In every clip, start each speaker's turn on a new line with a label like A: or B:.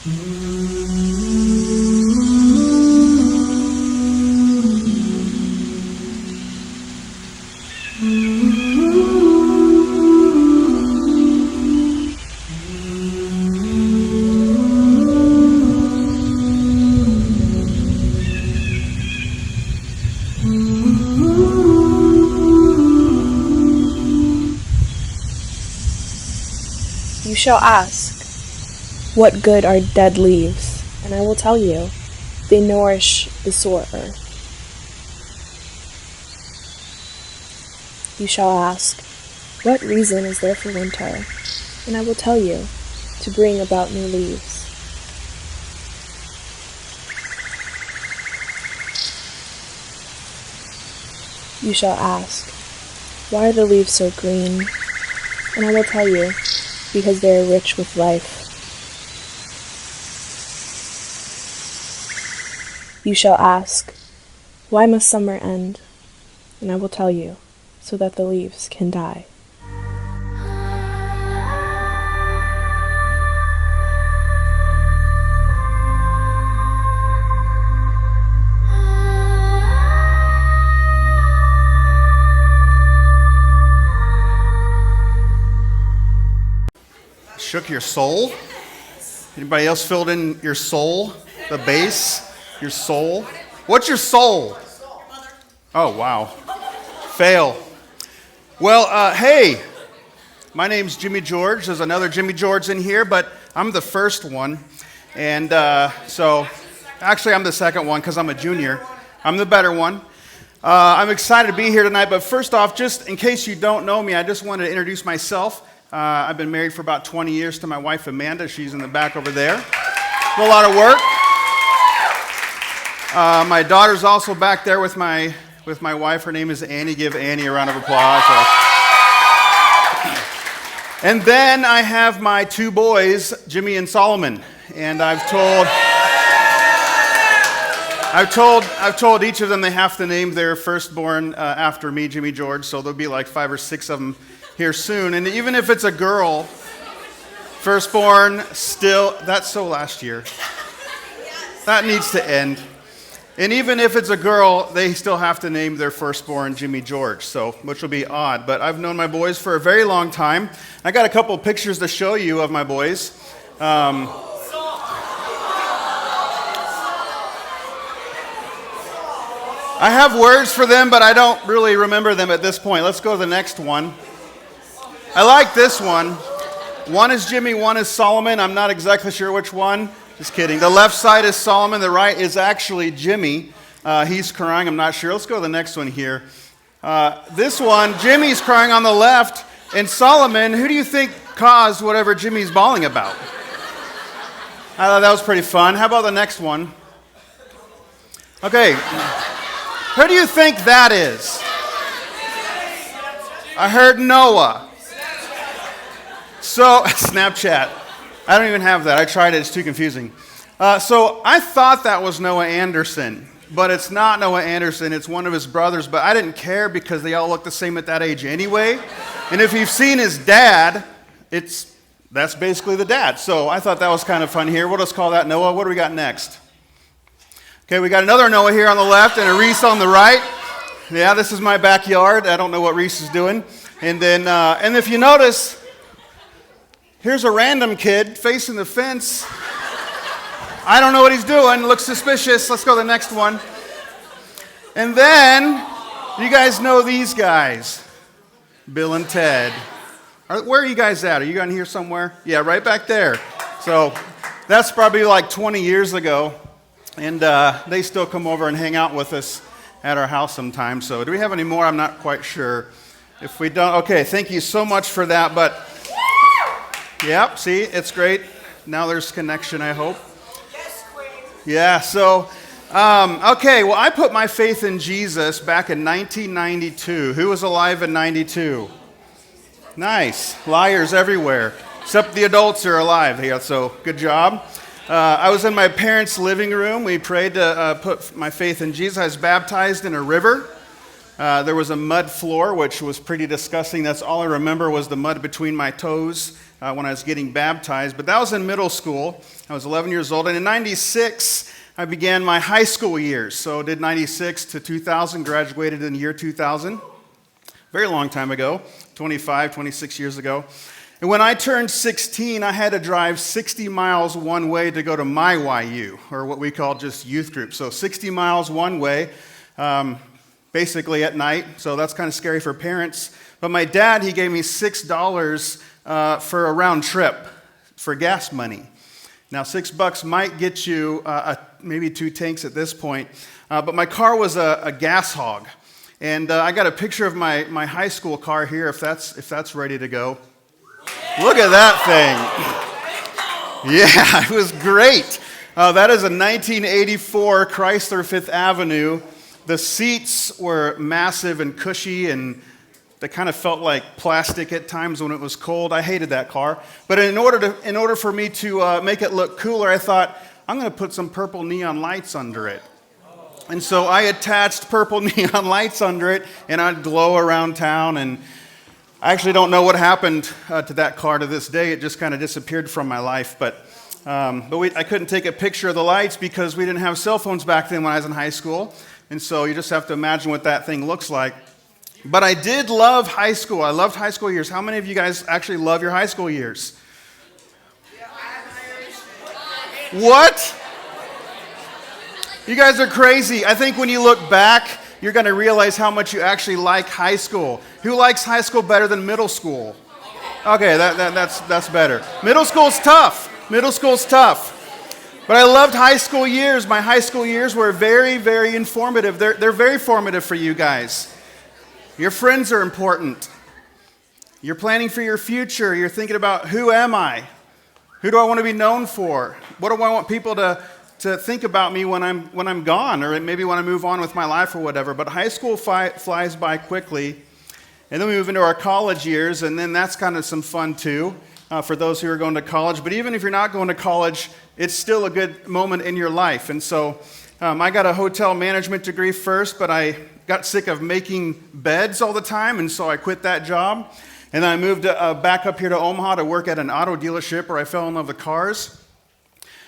A: You shall ask, what good are dead leaves? And I will tell you, they nourish the sore earth. You shall ask, what reason is there for winter? And I will tell you, to bring about new leaves. You shall ask, why are the leaves so green? And I will tell you, because they are rich with life. You shall ask, why must summer end? And I will tell you, so that the leaves can die.
B: Shook your soul? Anybody else filled in your soul? The bass? Your soul? What's your soul? Oh, wow. Fail. Well, hey, my name's Jimmy George. There's another Jimmy George in here, but I'm the first one. And so, actually, I'm the second one because I'm a junior. I'm the better one. I'm excited to be here tonight, but first off, just in case you don't know me, I just wanted to introduce myself. I've been married for about 20 years to my wife, Amanda. She's in the back over there. A lot of work. My daughter's also back there with my wife. Her name is Annie. Give Annie a round of applause. And then I have my two boys, Jimmy and Solomon. And I've told each of them they have to name their firstborn after me, Jimmy George. So there'll be like 5 or 6 of them here soon. And even if it's a girl, firstborn, still, that's so last year. That needs to end. And even if it's a girl, they still have to name their firstborn Jimmy George, so which will be odd. But I've known my boys for a very long time. I got a couple of pictures to show you of my boys. I have words for them, but I don't really remember them at this point. Let's go to the next one. I like this one. One is Jimmy, one is Solomon. I'm not exactly sure which one. Just kidding. The left side is Solomon. The right is actually Jimmy. He's crying. I'm not sure. Let's go to the next one here. This one, Jimmy's crying on the left. And Solomon, who do you think caused whatever Jimmy's bawling about? I thought that was pretty fun. How about the next one? Okay. Who do you think that is? I heard Noah. So, Snapchat. I don't even have that. I tried it. It's too confusing. So I thought that was Noah Anderson, but it's not Noah Anderson. It's one of his brothers, but I didn't care because they all look the same at that age anyway. And if you've seen his dad, that's basically the dad. So I thought that was kind of fun here. We'll just call that Noah. What do we got next? Okay, we got another Noah here on the left and a Reese on the right. Yeah, this is my backyard. I don't know what Reese is doing. And then, and if you notice, here's a random kid facing the fence. I don't know what he's doing. Looks suspicious. Let's go to the next one. And then, you guys know these guys. Bill and Ted. Where are you guys at? Are you down here somewhere? Yeah, right back there. So, that's probably like 20 years ago. And they still come over and hang out with us at our house sometimes. So, do we have any more? I'm not quite sure. If we don't, okay, thank you so much for that. But yep, see, it's great. Now there's connection, I hope. Yes, Queen. Yeah, so, okay, well, I put my faith in Jesus back in 1992. Who was alive in 92? Nice. Liars everywhere. Except the adults are alive here, so good job. I was in my parents' living room. We prayed to put my faith in Jesus. I was baptized in a river. There was a mud floor, which was pretty disgusting. That's all I remember was the mud between my toes. when I was getting baptized, but that was in middle school. I was 11 years old, and in 96, I began my high school years. So did 96 to 2000, graduated in the year 2000. Very long time ago, 25, 26 years ago. And when I turned 16, I had to drive 60 miles one way to go to my YU, or what we call just youth group. So 60 miles one way, basically at night. So that's kind of scary for parents. But my dad, he gave me $6 for a round trip for gas money. Now, $6 might get you maybe 2 tanks at this point. But my car was a gas hog. And I got a picture of my high school car here, if that's ready to go. Look at that thing. Yeah, it was great. That is a 1984 Chrysler Fifth Avenue. The seats were massive and cushy, and they kind of felt like plastic at times when it was cold. I hated that car. But in order for me to make it look cooler, I thought, I'm going to put some purple neon lights under it. And so I attached purple neon lights under it, and I'd glow around town. And I actually don't know what happened to that car to this day. It just kind of disappeared from my life. But I couldn't take a picture of the lights because we didn't have cell phones back then when I was in high school. And so you just have to imagine what that thing looks like. But I did love high school. I loved high school years. How many of you guys actually love your high school years? What? You guys are crazy. I think when you look back, you're going to realize how much you actually like high school. Who likes high school better than middle school? Okay, that's better. Middle school's tough. Middle school's tough. But I loved high school years. My high school years were very, very informative. They're very formative for you guys. Your friends are important. You're planning for your future. You're thinking about, who am I? Who do I want to be known for? What do I want people to think about me when I'm gone, or maybe when I move on with my life or whatever? But high school flies by quickly. And then we move into our college years, and then that's kind of some fun too for those who are going to college. But even if you're not going to college, it's still a good moment in your life. And so I got a hotel management degree first, but I got sick of making beds all the time, and so I quit that job. And then I moved back up here to Omaha to work at an auto dealership where I fell in love with cars.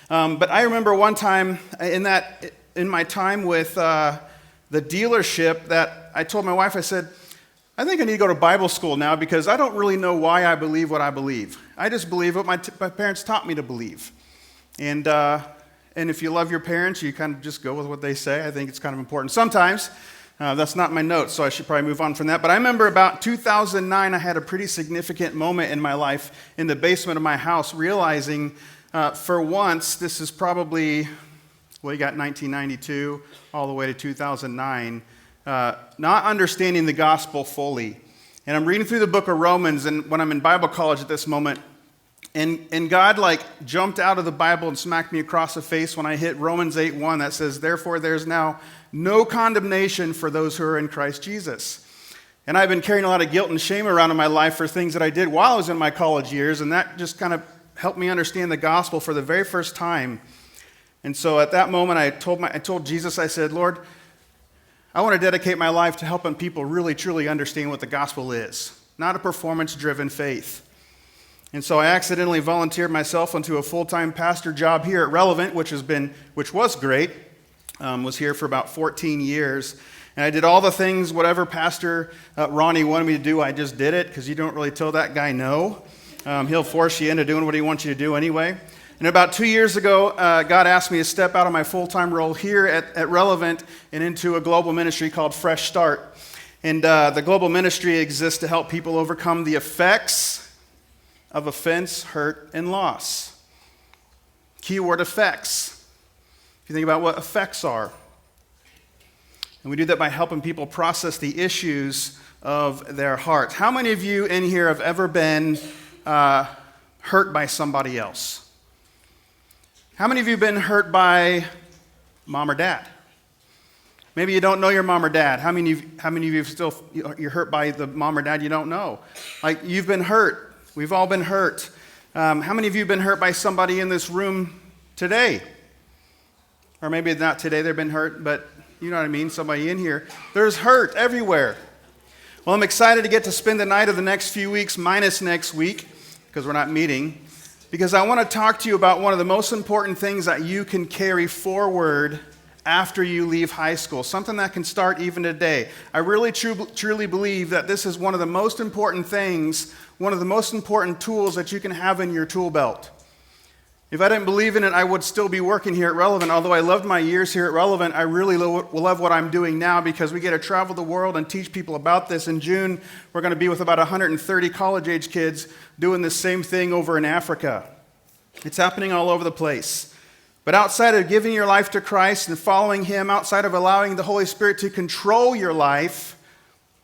B: But I remember one time in my time with the dealership that I told my wife, I said, I think I need to go to Bible school now because I don't really know why I believe what I believe. I just believe what my parents taught me to believe. And if you love your parents, you kind of just go with what they say. I think it's kind of important. Sometimes, that's not my notes, so I should probably move on from that. But I remember about 2009, I had a pretty significant moment in my life in the basement of my house, realizing for once, this is probably, well, you got 1992 all the way to 2009, not understanding the gospel fully. And I'm reading through the book of Romans, and when I'm in Bible college at this moment, and God jumped out of the Bible and smacked me across the face when I hit Romans 8:1 that says, therefore there's now no condemnation for those who are in Christ Jesus. And I've been carrying a lot of guilt and shame around in my life for things that I did while I was in my college years, and that just kind of helped me understand the gospel for the very first time. And so at that moment, I told Jesus, I said, Lord, I want to dedicate my life to helping people really, truly understand what the gospel is, not a performance-driven faith. And so I accidentally volunteered myself into a full-time pastor job here at Relevant, which was great. Was here for about 14 years. And I did all the things, whatever Pastor Ronnie wanted me to do, I just did it, because you don't really tell that guy no. He'll force you into doing what he wants you to do anyway. And about 2 years ago, God asked me to step out of my full-time role here at Relevant and into a global ministry called Fresh Start. And the global ministry exists to help people overcome the effects of offense, hurt, and loss. Keyword effects. If you think about what effects are. And we do that by helping people process the issues of their hearts. How many of you in here have ever been hurt by somebody else? How many of you have been hurt by mom or dad? Maybe you don't know your mom or dad. How many of you you're hurt by the mom or dad you don't know? You've been hurt. We've all been hurt. How many of you have been hurt by somebody in this room today? Or maybe not today, they've been hurt, but you know what I mean, somebody in here. There's hurt everywhere. Well, I'm excited to get to spend the night of the next few weeks, minus next week, because we're not meeting, because I want to talk to you about one of the most important things that you can carry forward after you leave high school, something that can start even today. I really truly believe that this is one of the most important things, one of the most important tools that you can have in your tool belt. If I didn't believe in it, I would still be working here at Relevant. Although I loved my years here at Relevant, I really love what I'm doing now because we get to travel the world and teach people about this. In June, we're going to be with about 130 college-age kids doing the same thing over in Africa. It's happening all over the place. But outside of giving your life to Christ and following Him, outside of allowing the Holy Spirit to control your life,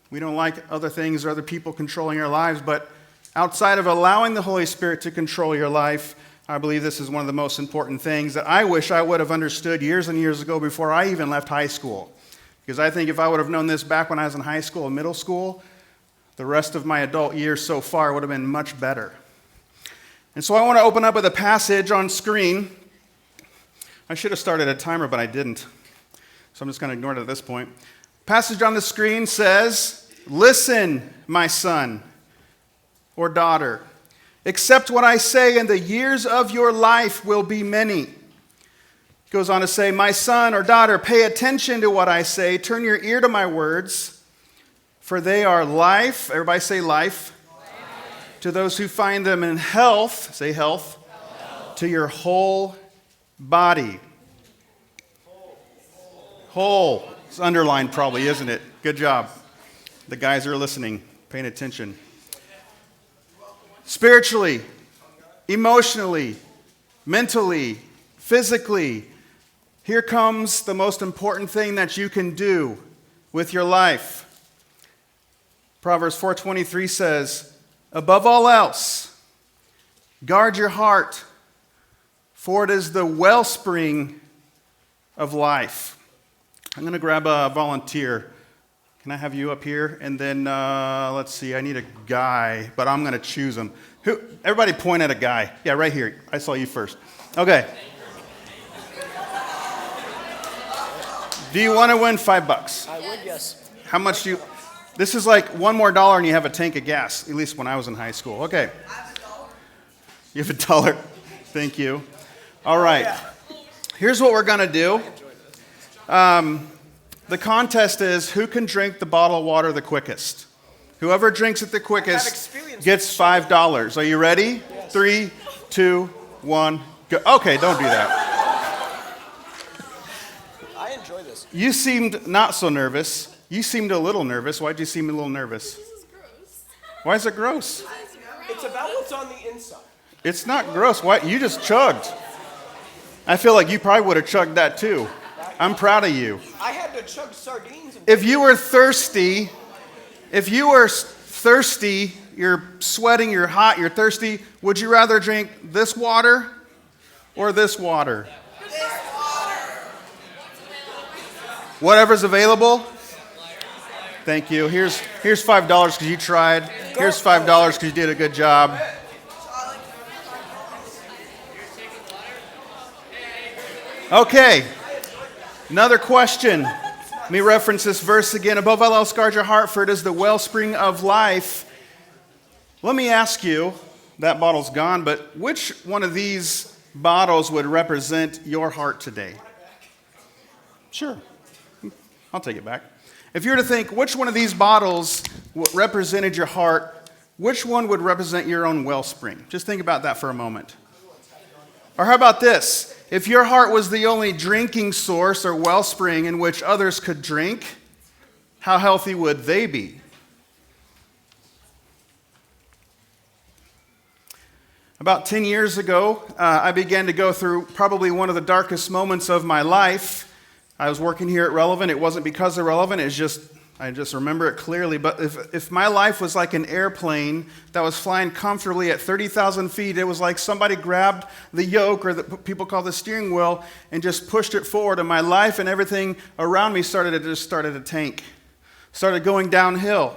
B: we don't like other things or other people controlling our lives, but outside of allowing the Holy Spirit to control your life, I believe this is one of the most important things that I wish I would have understood years and years ago before I even left high school. Because I think if I would have known this back when I was in high school and middle school, the rest of my adult years so far would have been much better. And so I want to open up with a passage on screen. I should have started a timer, but I didn't. So I'm just going to ignore it at this point. Passage on the screen says, "Listen, my son or daughter. Accept what I say, and the years of your life will be many." It goes on to say, "My son or daughter, pay attention to what I say. Turn your ear to my words, for they are life." Everybody say life. Life. "To those who find them, in health," say health, health. "To your whole body." Whole. It's underlined probably, isn't it? Good job. The guys are listening, paying attention. Spiritually, emotionally, mentally, physically. Here comes the most important thing that you can do with your life. Proverbs 4:23 says, "Above all else, guard your heart, for it is the wellspring of life." I'm going to grab a volunteer. Can I have you up here? And then, let's see, I need a guy, but I'm going to choose him. Everybody point at a guy. Yeah, right here. I saw you first. Okay. Do you want to win $5?
C: I would, yes.
B: How much do you... This is like one more dollar and you have a tank of gas, at least when I was in high school. Okay.
C: I have $1.
B: You have $1? Thank you. All right. Here's what we're going to do. The contest is who can drink the bottle of water the quickest. Whoever drinks it the quickest gets $5. Are you ready?
C: Yes.
B: 3, 2, 1, go. Okay, don't do that.
C: I enjoy this.
B: You seemed not so nervous. You seemed a little nervous. Why'd you seem a little nervous?
D: This is gross.
B: Why is it gross?
C: It's about what's on the inside.
B: It's not gross. Why? You just chugged. I feel like you probably would have chugged that too. I'm proud of you.
C: I had to chug sardines.
B: If you were thirsty, you're sweating, you're hot, you're thirsty, would you rather drink this water or this water?
D: This water.
B: Whatever's available? Thank you. Here's $5 because you tried. Here's $5 because you did a good job. Okay. Another question. Let me reference this verse again. "Above all else, guard your heart, for it is the wellspring of life." Let me ask you, that bottle's gone, but which one of these bottles would represent your heart today? Sure. I'll take it back. If you were to think which one of these bottles represented your heart, which one would represent your own wellspring? Just think about that for a moment. Or how about this? If your heart was the only drinking source or wellspring in which others could drink, how healthy would they be? About 10 years ago, I began to go through probably one of the darkest moments of my life. I was working here at Relevant. It wasn't because of Relevant. I just remember it clearly. But if my life was like an airplane that was flying comfortably at 30,000 feet, it was like somebody grabbed the yoke, or what people call the steering wheel, and just pushed it forward. And my life and everything around me started to tank, started going downhill.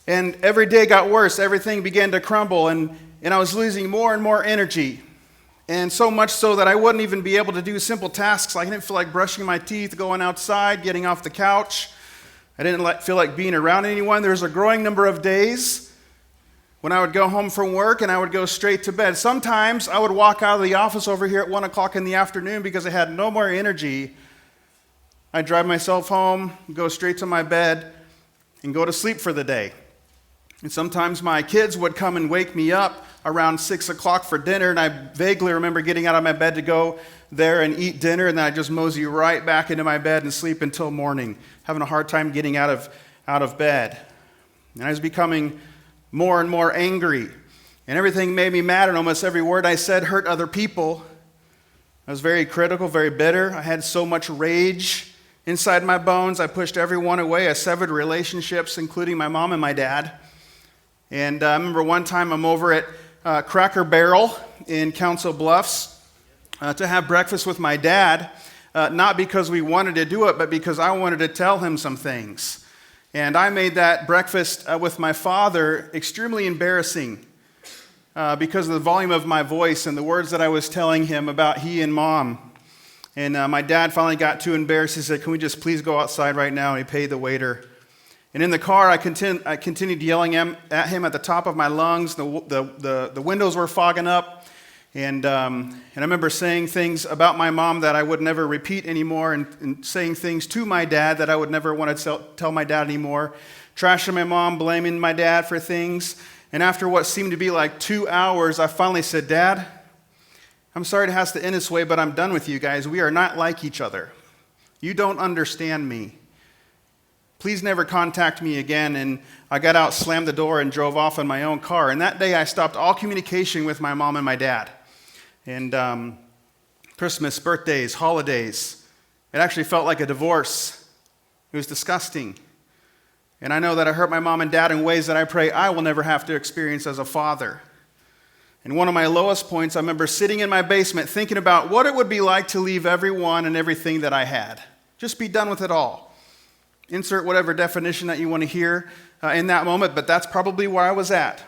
B: And every day got worse. Everything began to crumble, and I was losing more and more energy. And so much so that I wouldn't even be able to do simple tasks. Like I didn't feel like brushing my teeth, going outside, getting off the couch. I didn't feel like being around anyone. There was a growing number of days when I would go home from work and I would go straight to bed. Sometimes I would walk out of the office over here at 1 o'clock in the afternoon because I had no more energy. I'd drive myself home, go straight to my bed, and go to sleep for the day. And sometimes my kids would come and wake me up around 6 o'clock for dinner, and I vaguely remember getting out of my bed to go there and eat dinner, and then I'd just mosey right back into my bed and sleep until morning, having a hard time getting out of bed. And I was becoming more and more angry, and everything made me mad, and almost every word I said hurt other people. I was very critical, very bitter. I had so much rage inside my bones. I pushed everyone away. I severed relationships, including my mom and my dad. And I remember one time I'm over at Cracker Barrel in Council Bluffs to have breakfast with my dad, not because we wanted to do it, but because I wanted to tell him some things. And I made that breakfast with my father extremely embarrassing because of the volume of my voice and the words that I was telling him about he and mom. And my dad finally got too embarrassed. He said, "Can we just please go outside right now?" And he paid the waiter. And in the car, I continued yelling at him at the top of my lungs. The windows were fogging up. And I remember saying things about my mom that I would never repeat anymore, and saying things to my dad that I would never want to tell my dad anymore. Trashing my mom, blaming my dad for things. And after what seemed to be like 2 hours, I finally said, "Dad, I'm sorry it has to end this way, but I'm done with you guys. We are not like each other. You don't understand me. Please never contact me again." And I got out, slammed the door, and drove off in my own car. And that day, I stopped all communication with my mom and my dad. And Christmas, birthdays, holidays, it actually felt like a divorce. It was disgusting. And I know that I hurt my mom and dad in ways that I pray I will never have to experience as a father. And one of my lowest points, I remember sitting in my basement thinking about what it would be like to leave everyone and everything that I had. Just be done with it all. Insert whatever definition that you want to hear in that moment, but that's probably where I was at.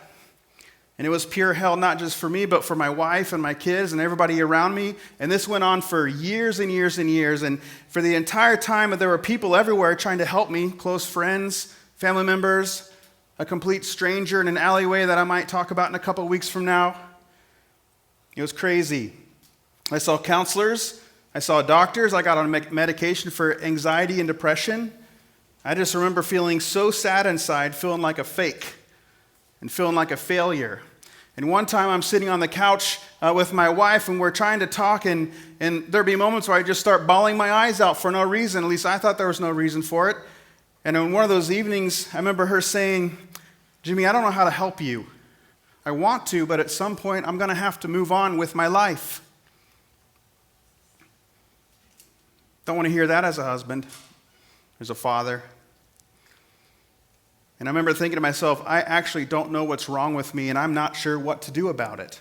B: And it was pure hell, not just for me, but for my wife and my kids and everybody around me. And this went on for years and years and years. And for the entire time, there were people everywhere trying to help me, close friends, family members, a complete stranger in an alleyway that I might talk about in a couple of weeks from now. It was crazy. I saw counselors. I saw doctors. I got on medication for anxiety and depression. I just remember feeling so sad inside, feeling like a fake and feeling like a failure. And one time I'm sitting on the couch with my wife, and we're trying to talk, and there'd be moments where I just start bawling my eyes out for no reason. At least I thought there was no reason for it. And in one of those evenings, I remember her saying, "Jimmy, I don't know how to help you. I want to, but at some point I'm going to have to move on with my life." Don't want to hear that as a husband, as a father. And I remember thinking to myself, I actually don't know what's wrong with me, and I'm not sure what to do about it.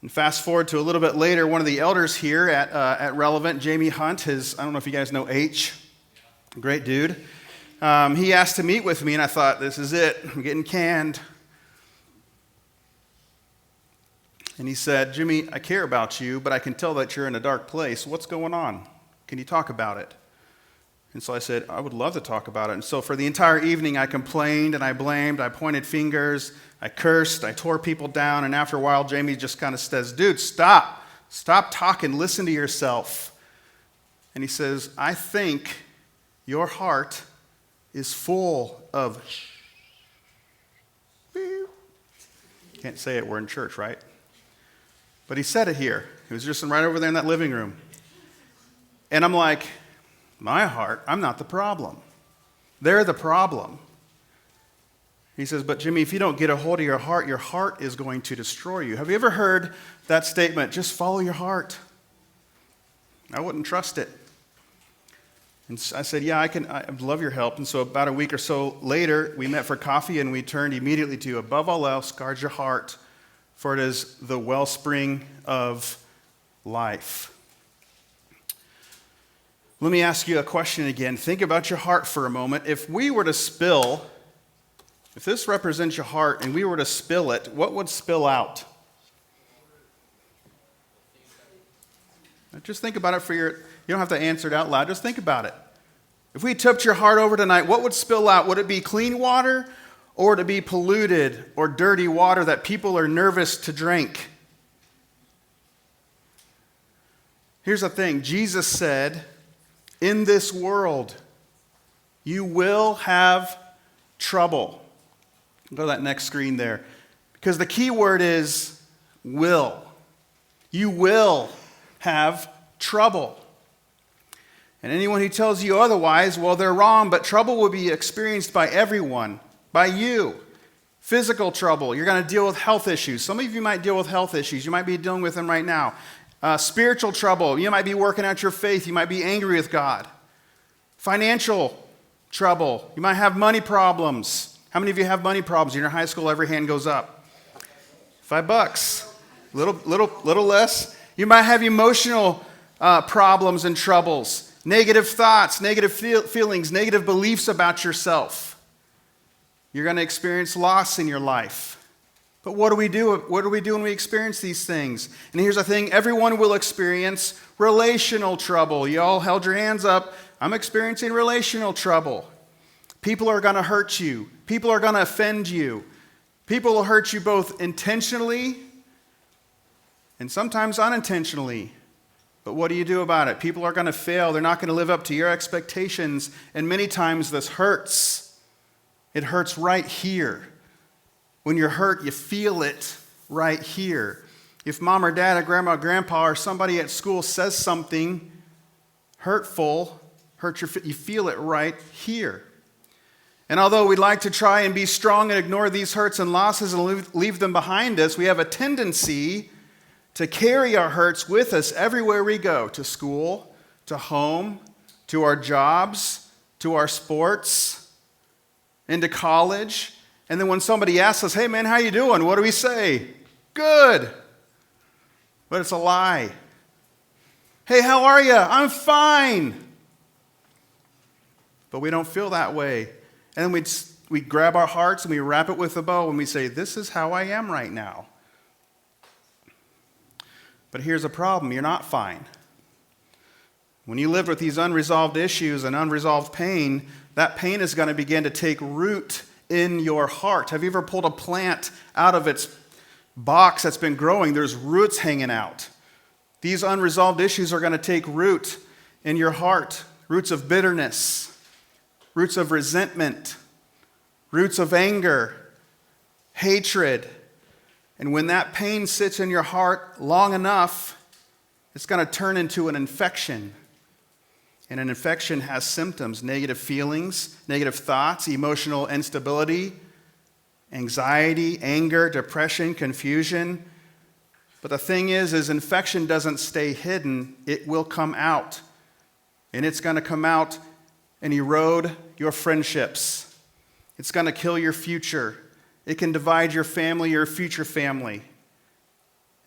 B: And fast forward to a little bit later, one of the elders here at Relevant, Jamie Hunt, I don't know if you guys know H, great dude. He asked to meet with me, and I thought, this is it. I'm getting canned. And he said, "Jimmy, I care about you, but I can tell that you're in a dark place. What's going on? Can you talk about it?" And so I said, "I would love to talk about it." And so for the entire evening, I complained and I blamed, I pointed fingers, I cursed, I tore people down. And after a while, Jamie just kind of says, "Dude, stop. Stop talking. Listen to yourself." And he says, "I think your heart is full of..." Can't say it. We're in church, right? But he said it here. He was just right over there in that living room. And I'm like, my heart, I'm not the problem. They're the problem. He says, "But Jimmy, if you don't get a hold of your heart is going to destroy you." Have you ever heard that statement, just follow your heart? I wouldn't trust it. And I said, "Yeah, I'd love your help." And so about a week or so later, we met for coffee, and we turned immediately to, above all else, guard your heart, for it is the wellspring of life. Let me ask you a question again. Think about your heart for a moment. If this represents your heart and we were to spill it, what would spill out? Just think about it you don't have to answer it out loud. Just think about it. If we tipped your heart over tonight, what would spill out? Would it be clean water, or to be polluted or dirty water that people are nervous to drink. Here's the thing. Jesus said, in this world, you will have trouble. Go to that next screen there. Because the key word is will. You will have trouble. And anyone who tells you otherwise, well, they're wrong, but trouble will be experienced by everyone, by you. Physical trouble, you're going to deal with health issues. Some of you might deal with health issues. You might be dealing with them right now. Spiritual trouble, you might be working out your faith. You might be angry with God. Financial trouble, you might have money problems. How many of you have money problems? In your high school, every hand goes up. $5. Little less. You might have emotional problems and troubles. Negative thoughts, negative feelings, negative beliefs about yourself. You're going to experience loss in your life. But what do we do? What do we do when we experience these things? And here's the thing. Everyone will experience relational trouble. You all held your hands up. I'm experiencing relational trouble. People are going to hurt you. People are going to offend you. People will hurt you both intentionally and sometimes unintentionally. But what do you do about it? People are going to fail. They're not going to live up to your expectations. And many times this hurts. It hurts right here. When you're hurt, you feel it right here. If mom or dad or grandma or grandpa or somebody at school says something hurtful, you feel it right here. And although we'd like to try and be strong and ignore these hurts and losses and leave them behind us, we have a tendency to carry our hurts with us everywhere we go, to school, to home, to our jobs, to our sports, into college. And then when somebody asks us, hey man, how you doing? What do we say? Good. But it's a lie. Hey, how are you? I'm fine. But we don't feel that way. And then we grab our hearts and we wrap it with a bow and we say, this is how I am right now. But here's the problem. You're not fine. When you live with these unresolved issues and unresolved pain, that pain is going to begin to take root in your heart. Have you ever pulled a plant out of its box that's been growing? There's roots hanging out. These unresolved issues are going to take root in your heart. Roots of bitterness, roots of resentment, roots of anger, hatred. And when that pain sits in your heart long enough, it's going to turn into an infection. And an infection has symptoms: negative feelings, negative thoughts, emotional instability, anxiety, anger, depression, confusion. But the thing is infection doesn't stay hidden. It will come out. And it's going to come out and erode your friendships. It's going to kill your future. It can divide your family, your future family.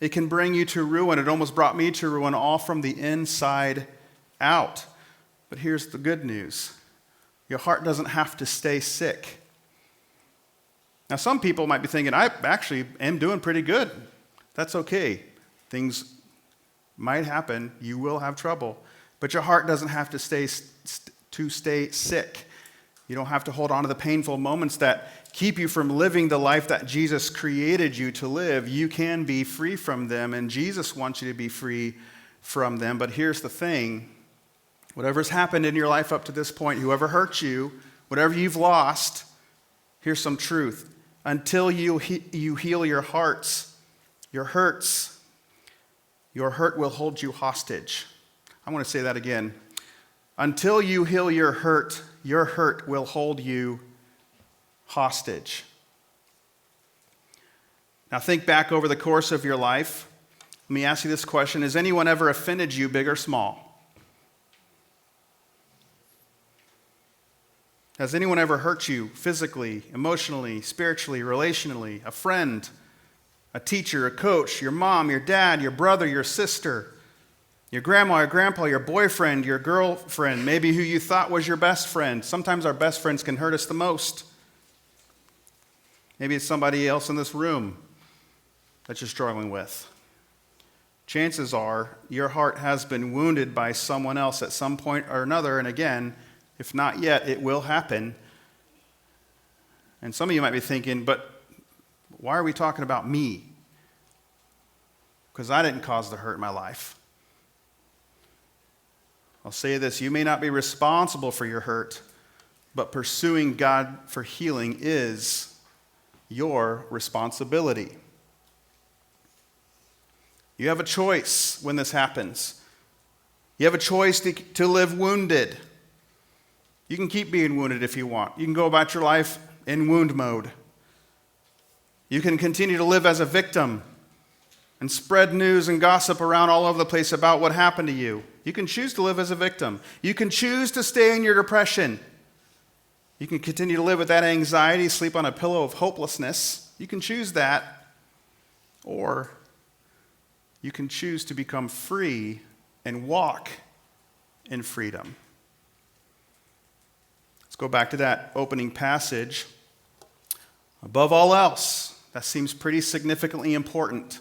B: It can bring you to ruin. It almost brought me to ruin, all from the inside out. But here's the good news. Your heart doesn't have to stay sick. Now, some people might be thinking, I actually am doing pretty good. That's okay. Things might happen. You will have trouble. But your heart doesn't have to stay sick. You don't have to hold on to the painful moments that keep you from living the life that Jesus created you to live. You can be free from them, and Jesus wants you to be free from them. But here's the thing. Whatever's happened in your life up to this point, whoever hurt you, whatever you've lost, here's some truth. Until you heal your hearts, your hurts, your hurt will hold you hostage. I want to say that again. Until you heal your hurt will hold you hostage. Now think back over the course of your life. Let me ask you this question. Has anyone ever offended you, big or small? Has anyone ever hurt you physically, emotionally, spiritually, relationally? A friend, a teacher, a coach, your mom, your dad, your brother, your sister, your grandma, your grandpa, your boyfriend, your girlfriend, maybe who you thought was your best friend. Sometimes our best friends can hurt us the most. Maybe it's somebody else in this room that you're struggling with. Chances are your heart has been wounded by someone else at some point or another, and again, if not yet, it will happen. And some of you might be thinking, but why are we talking about me? Because I didn't cause the hurt in my life. I'll say this, you may not be responsible for your hurt, but pursuing God for healing is your responsibility. You have a choice when this happens. You have a choice to live wounded. You can keep being wounded if you want. You can go about your life in wound mode. You can continue to live as a victim and spread news and gossip around all over the place about what happened to you. You can choose to live as a victim. You can choose to stay in your depression. You can continue to live with that anxiety, sleep on a pillow of hopelessness. You can choose that. Or you can choose to become free and walk in freedom. Let's go back to that opening passage. Above all else, that seems pretty significantly important.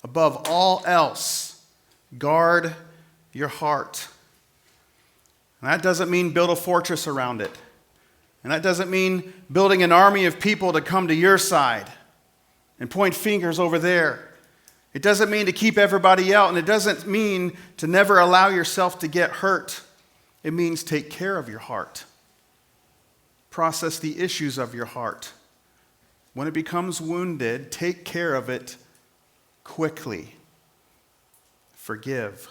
B: Above all else, guard your heart. And that doesn't mean build a fortress around it. And that doesn't mean building an army of people to come to your side and point fingers over there. It doesn't mean to keep everybody out, and it doesn't mean to never allow yourself to get hurt. It means take care of your heart. Process the issues of your heart. When it becomes wounded, take care of it quickly. Forgive.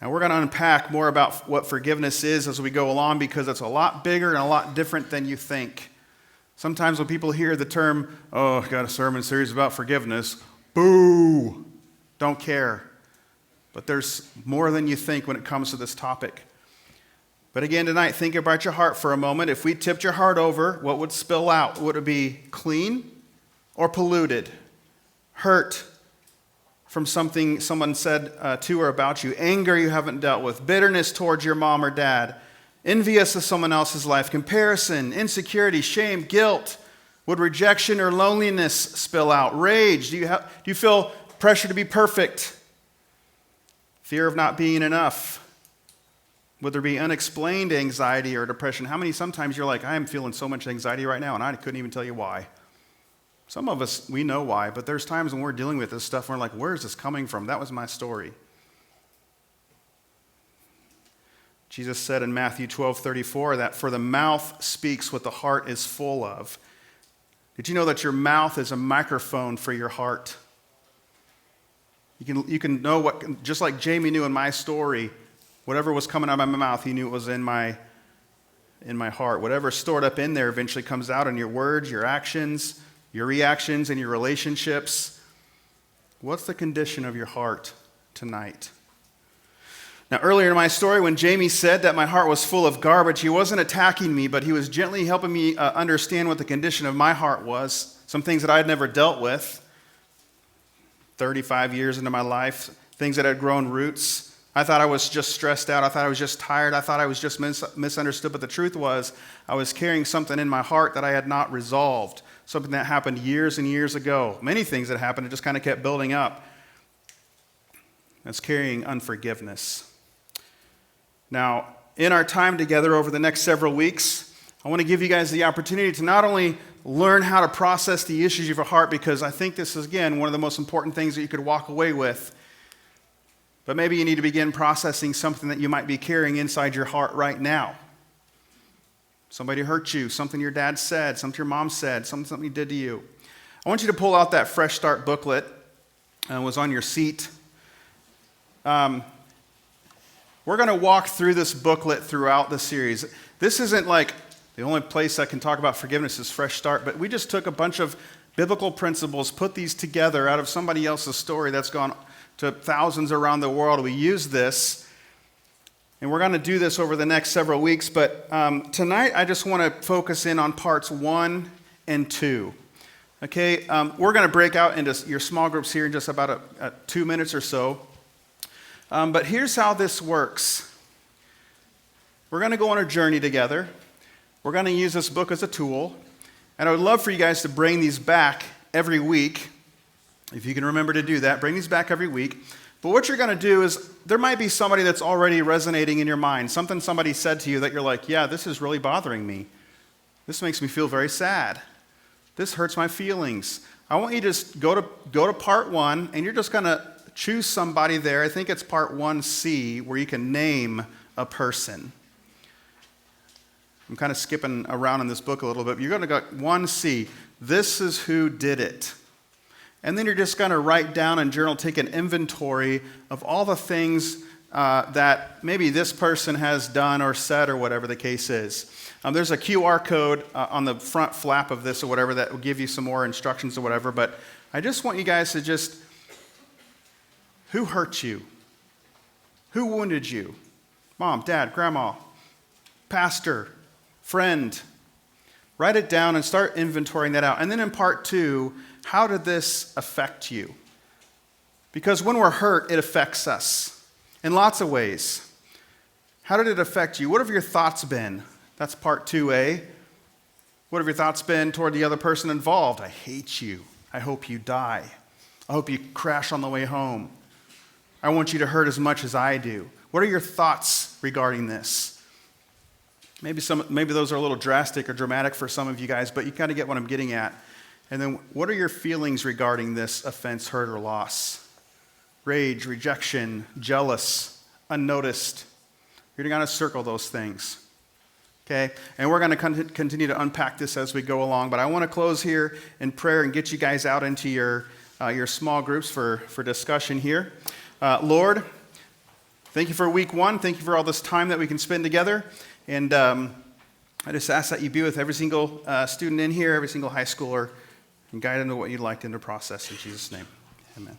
B: Now we're going to unpack more about what forgiveness is as we go along because it's a lot bigger and a lot different than you think. Sometimes when people hear the term, oh, I got a sermon series about forgiveness, boo, don't care. But there's more than you think when it comes to this topic. But again, tonight, think about your heart for a moment. If we tipped your heart over, what would spill out? Would it be clean or polluted? Hurt from something someone said to or about you. Anger you haven't dealt with. Bitterness towards your mom or dad. Envious of someone else's life. Comparison, insecurity, shame, guilt. Would rejection or loneliness spill out? Rage. Do you feel pressure to be perfect? Fear of not being enough. Would there be unexplained anxiety or depression? How many sometimes you're like, I am feeling so much anxiety right now, and I couldn't even tell you why. Some of us, we know why, but there's times when we're dealing with this stuff, and we're like, where is this coming from? That was my story. Jesus said in Matthew 12:34 that for the mouth speaks what the heart is full of. Did you know that your mouth is a microphone for your heart? You can know what, just like Jamie knew in my story, whatever was coming out of my mouth, he knew it was in my heart. Whatever's stored up in there eventually comes out in your words, your actions, your reactions, and your relationships. What's the condition of your heart tonight? Now, earlier in my story, when Jamie said that my heart was full of garbage, he wasn't attacking me, but he was gently helping me understand what the condition of my heart was. Some things that I had never dealt with 35 years into my life, things that had grown roots. I thought I was just stressed out. I thought I was just tired. I thought I was just misunderstood. But the truth was, I was carrying something in my heart that I had not resolved, something that happened years and years ago. Many things that happened, it just kind of kept building up. That's carrying unforgiveness. Now, in our time together over the next several weeks, I want to give you guys the opportunity to not only learn how to process the issues of your heart, because I think this is, again, one of the most important things that you could walk away with. But maybe you need to begin processing something that you might be carrying inside your heart right now. Somebody hurt you, something your dad said, something your mom said, something he did to you. I want you to pull out that Fresh Start booklet. It was on your seat. We're going to walk through this booklet throughout the series. This isn't like the only place I can talk about forgiveness is Fresh Start, but we just took a bunch of biblical principles, put these together out of somebody else's story that's gone to thousands around the world. We use this, and we're going to do this over the next several weeks, but tonight I just want to focus in on parts 1 and 2. Okay, we're going to break out into your small groups here in just about 2 minutes or so. But here's how this works. We're going to go on a journey together. We're going to use this book as a tool. And I would love for you guys to bring these back every week. If you can remember to do that, bring these back every week. But what you're going to do is, there might be somebody that's already resonating in your mind. Something somebody said to you that you're like, yeah, this is really bothering me. This makes me feel very sad. This hurts my feelings. I want you to just go to part 1, and you're just going to choose somebody there. I think it's part 1C, where you can name a person. I'm kind of skipping around in this book a little bit. But you're going to go 1C. This is who did it. And then you're just going to write down and journal, take an inventory of all the things that maybe this person has done or said or whatever the case is. There's a QR code on the front flap of this or whatever that will give you some more instructions or whatever. But I just want you guys to just, who hurt you? Who wounded you? Mom, dad, grandma, pastor, friend. Write it down and start inventorying that out. And then in part 2, how did this affect you? Because when we're hurt, it affects us in lots of ways. How did it affect you? What have your thoughts been? That's part 2A. What have your thoughts been toward the other person involved? I hate you. I hope you die. I hope you crash on the way home. I want you to hurt as much as I do. What are your thoughts regarding this? Maybe those are a little drastic or dramatic for some of you guys, but you kind of get what I'm getting at. And then what are your feelings regarding this offense, hurt, or loss? Rage, rejection, jealous, unnoticed. You're going to circle those things. Okay? And we're going to continue to unpack this as we go along. But I want to close here in prayer and get you guys out into your small groups for discussion here. Lord, thank you for week 1. Thank you for all this time that we can spend together. And I just ask that you be with every single student in here, every single high schooler, and guide them to what you'd like them to process in Jesus' name. Amen.